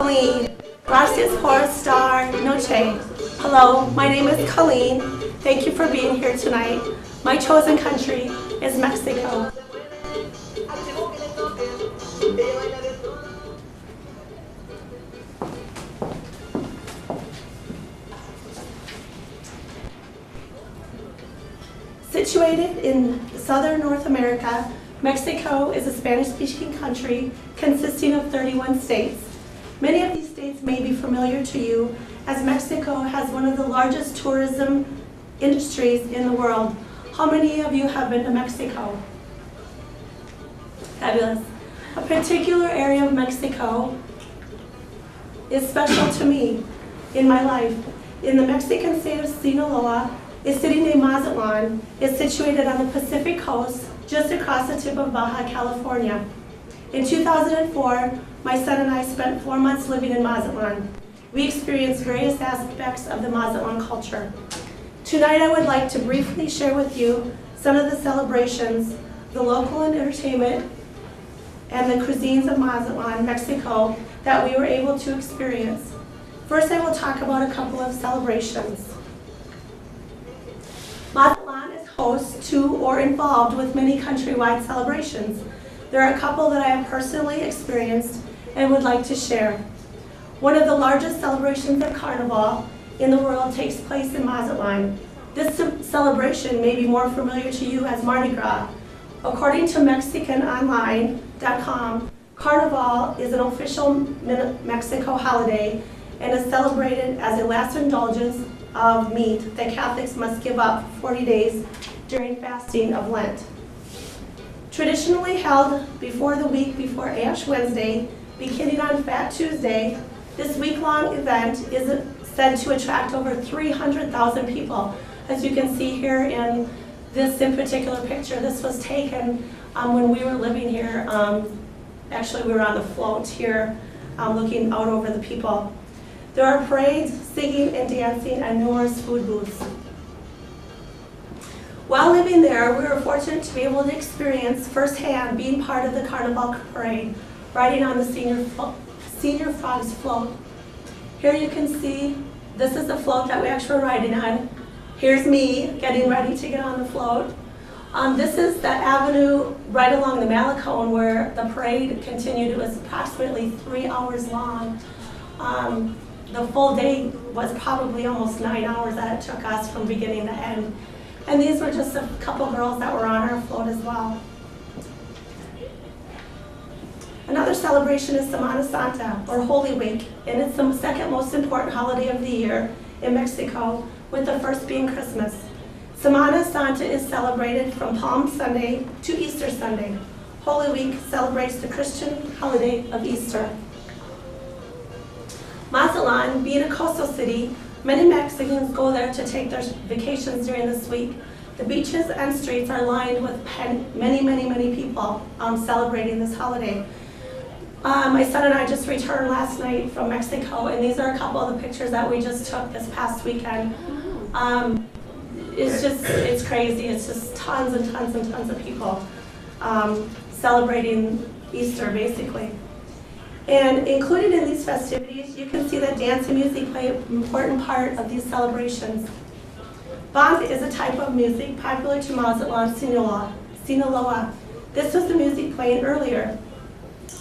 Colleen. Gracias por estar noche. Hello, my name is Colleen. Thank you for being here tonight. My chosen country is Mexico. Situated in southern North America, Mexico is a Spanish-speaking country consisting of 31 states. Many of these states may be familiar to you, as Mexico has one of the largest tourism industries in the world. How many of you have been to Mexico? Fabulous. A particular area of Mexico is special to me in my life. In the Mexican state of Sinaloa, a city named Mazatlan is situated on the Pacific coast, just across the tip of Baja California. In 2004, my son and I spent 4 months living in Mazatlan. We experienced various aspects of the Mazatlan culture. Tonight I would like to briefly share with you some of the celebrations, the local entertainment, and the cuisines of Mazatlan, Mexico, that we were able to experience. First, I will talk about a couple of celebrations. Mazatlan is host to or involved with many countrywide celebrations. There are a couple that I have personally experienced and would like to share. One of the largest celebrations of Carnival in the world takes place in Mazatlan. This celebration may be more familiar to you as Mardi Gras. According to MexicanOnline.com, Carnival is an official Mexico holiday and is celebrated as a last indulgence of meat that Catholics must give up for 40 days during fasting of Lent. Traditionally held before the week before Ash Wednesday, beginning on Fat Tuesday, this week-long event is said to attract over 300,000 people. As you can see here in this in particular picture, this was taken when we were living here. Actually, we were on the float here looking out over the people. There are parades, singing and dancing, and numerous food booths. While living there, we were fortunate to be able to experience firsthand being part of the Carnival parade, riding on the Senior Frogs float. Here you can see, this is the float that we actually were riding on. Here's me getting ready to get on the float. This is the avenue right along the Malecone where the parade continued. It was approximately 3 hours long. The full day was probably almost 9 hours that it took us from beginning to end. And these were just a couple girls that were on our float as well. Another celebration is Semana Santa, or Holy Week, and it's the second most important holiday of the year in Mexico, with the first being Christmas. Semana Santa is celebrated from Palm Sunday to Easter Sunday. Holy Week celebrates the Christian holiday of Easter. Mazatlan, being a coastal city, many Mexicans go there to take their vacations during this week. The beaches and streets are lined with many people celebrating this holiday. My son and I just returned last night from Mexico, and these are a couple of the pictures that we just took this past weekend. It's crazy. It's just tons and tons and tons of people celebrating Easter, basically. And included in these festivities, you can see that dance and music play an important part of these celebrations. Banda is a type of music popular to Mazatlan, Sinaloa. This was the music playing earlier,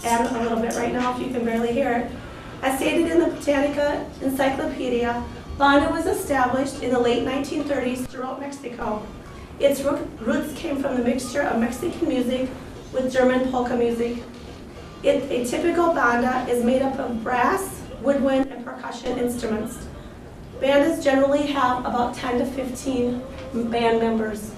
and a little bit right now if you can barely hear it. As stated in the Britannica Encyclopedia, banda was established in the late 1930s throughout Mexico. Its roots came from the mixture of Mexican music with German polka music. A typical banda is made up of brass, woodwind, and percussion instruments. Bandas generally have about 10 to 15 band members.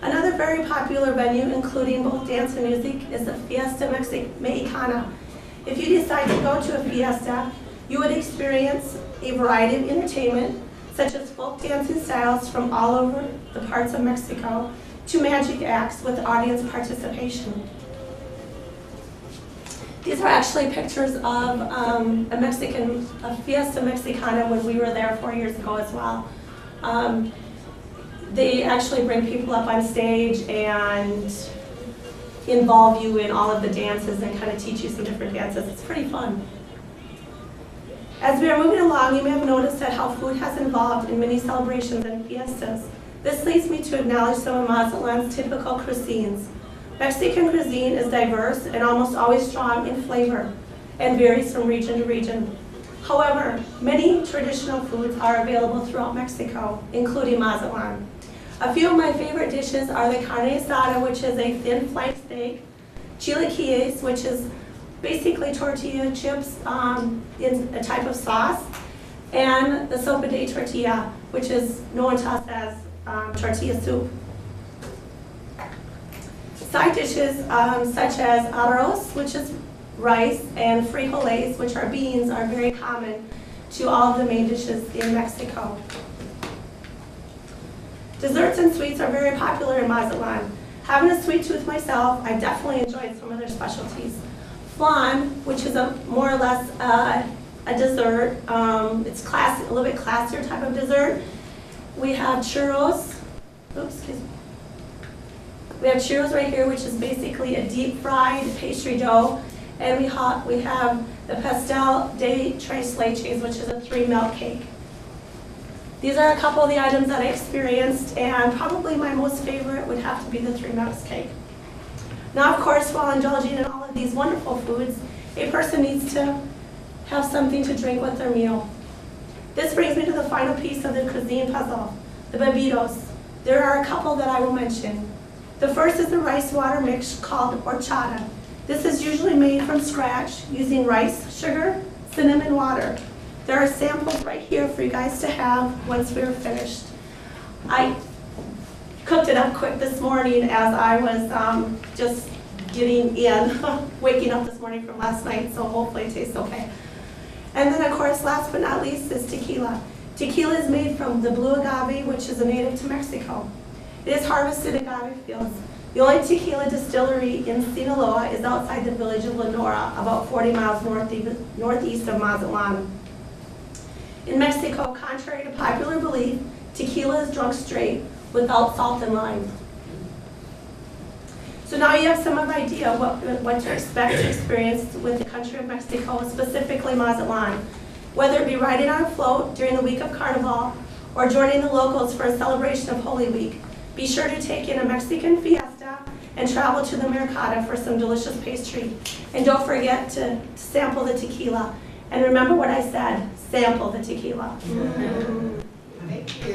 Another very popular venue, including both dance and music, is the Fiesta Mexicana. If you decide to go to a fiesta, you would experience a variety of entertainment, such as folk dancing styles from all over the parts of Mexico, to magic acts with audience participation. These are actually pictures of a Fiesta Mexicana when we were there 4 years ago as well. They actually bring people up on stage and involve you in all of the dances and kind of teach you some different dances. It's pretty fun. As we are moving along, you may have noticed that how food has evolved in many celebrations and fiestas. This leads me to acknowledge some of Mazatlan's typical cuisines. Mexican cuisine is diverse and almost always strong in flavor and varies from region to region. However, many traditional foods are available throughout Mexico, including Mazatlan. A few of my favorite dishes are the carne asada, which is a thin flank steak, chilaquiles, which is basically tortilla chips in a type of sauce, and the sopa de tortilla, which is known to us as tortilla soup. Side dishes such as arroz, which is rice, and frijoles, which are beans, are very common to all of the main dishes in Mexico. Desserts and sweets are very popular in Mazatlan. Having a sweet tooth myself, I definitely enjoyed some of their specialties. Flan, which is more or less a dessert, it's a little bit classier type of dessert. We have churros. Oops, excuse me. We have churros right here, which is basically a deep fried pastry dough. And we have the pastel de tres leches, which is a 3-milk cake. These are a couple of the items that I experienced, and probably my most favorite would have to be the 3-milk cake. Now, of course, while indulging in all of these wonderful foods, a person needs to have something to drink with their meal. This brings me to the final piece of the cuisine puzzle, the bebidos. There are a couple that I will mention. The first is the rice water mix called horchata. This is usually made from scratch using rice, sugar, cinnamon water. There are samples right here for you guys to have once we're finished. I cooked it up quick this morning as I was just getting in, waking up this morning from last night, so hopefully it tastes okay. And then, of course, last but not least is tequila. Tequila is made from the blue agave, which is a native to Mexico. It is harvested in agave fields. The only tequila distillery in Sinaloa is outside the village of Lenora, about 40 miles northeast of Mazatlan. In Mexico, contrary to popular belief, tequila is drunk straight, without salt and lime. So now you have some of an idea of what to expect to experience with the country of Mexico, specifically Mazatlan. Whether it be riding on a float during the week of Carnival or joining the locals for a celebration of Holy Week, be sure to take in a Mexican fiesta and travel to the Mercado for some delicious pastry. And don't forget to sample the tequila. And remember what I said, sample the tequila. Thank you.